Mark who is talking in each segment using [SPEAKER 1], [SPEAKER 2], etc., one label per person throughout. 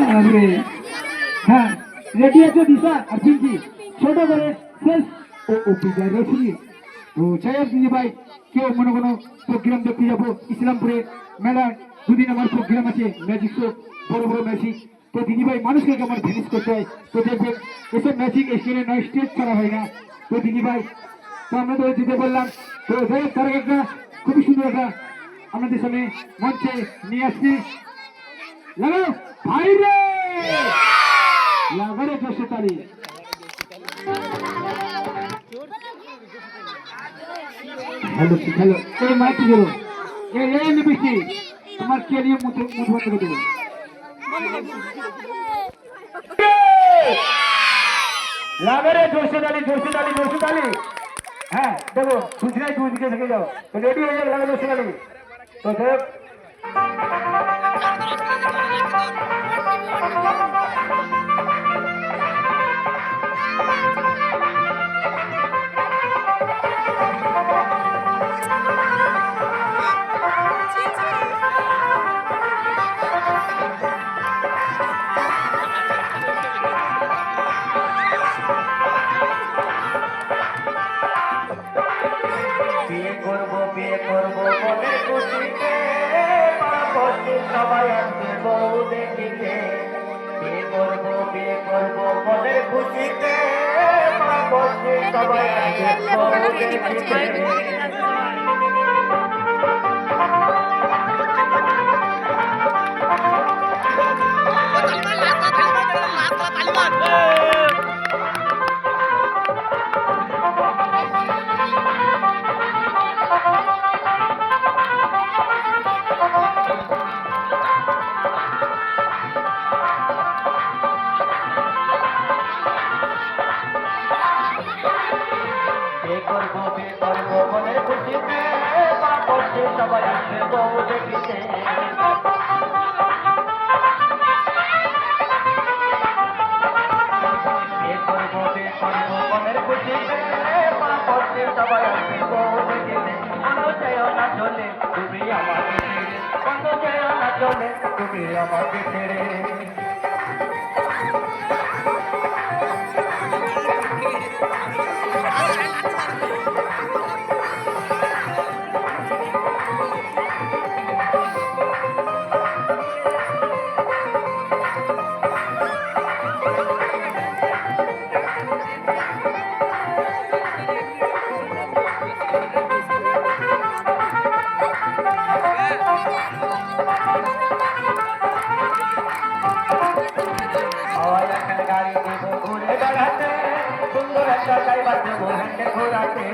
[SPEAKER 1] হ্যাঁ রেডি আছে দিশা আর পিঙ্কি ছোট করে শেষ ও বিজয় রশ্মি তো ছায়া দিদি ভাই কেউ মনে কোনো প্রোগ্রাম দেখতে যাবো ইসলামপুরে মেলা দুদিন আমার প্রোগ্রাম আছে ম্যাজিক শো বড় বড় ম্যাজিক তো দিদি ভাই মানুষকে আমার ফিনিশ করতে হয় তো দেখবেন এসব ম্যাজিক স্টেজে নয় স্টেজ ছাড়া হয় না তো দিদি ভাই তো আমরা তো দিতে বললাম তো যাই হোক তার একটা খুবই সুন্দর একটা আমাদের সামনে মঞ্চে নিয়ে আসছি লাগো ভাই রে লাগারে জোশে তালি हेलो हेलो ए माइक दो ये निबिस्टी तुम्हार के लिए मुझे बंद कर दो लागे जोर से ताली हां देखो दूसरे दूध के सके जाओ तो रेडी हो जाओ लगा जोर से ताली तो देख বিয়ে করব মনের খুশিতে পাপতে সবাই আসবে বউ দেখিতে বিয়ে করব মনের খুশিতে পাপতে সবাই আসবে বউ দেখিতে করব মনের খুশিতে পাপতে সবাই আসবে বউ দেখিতে করব মনের খুশিতে পাপতে সবাই আসবে বউ দেখিতে অন্য যেও না চলে তুমি আমাকে ছেড়ে অন্য যেও না চলে তুমি আমাকে ছেড়ে গাড়ি দেব ঘুরে বেড়াতে সুন্দর একটা ড্রাইভার দেবো হ্যান্ডে ঘোরাতে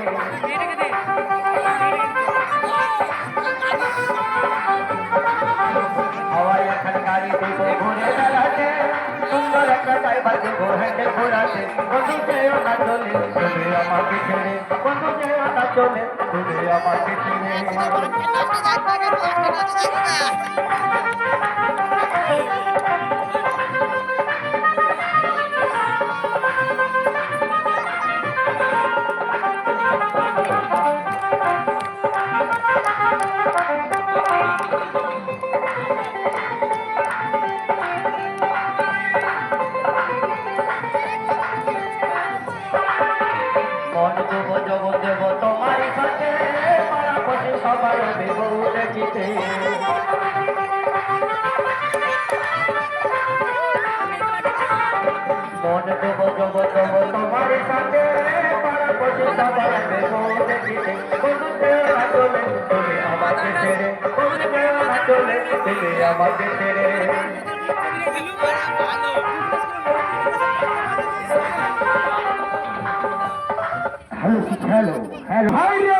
[SPEAKER 1] হাওয়াই এখন গাড়ি দেব ঘুরে বেড়াতে সুন্দর একটা ড্রাইভার দেবো হ্যান্ডে ঘোরাতে বন্ধু যেও না চলে তুমি আমাকে ছেড়ে বন্ধু যেও না চলে তুমি আমাকে ছেড়ে দেব তোমার সাথে পাড়াপড়শি সবাই দেব দেখিতে মন দেব তোমার সাথে পাড়াপড়শি সবাই দেব দেখিতে বন্ধু যেও না চলে তুমি আমাকে ছেড়ে বন্ধু যেও না চলে তুমি আমাকে ছেড়ে hello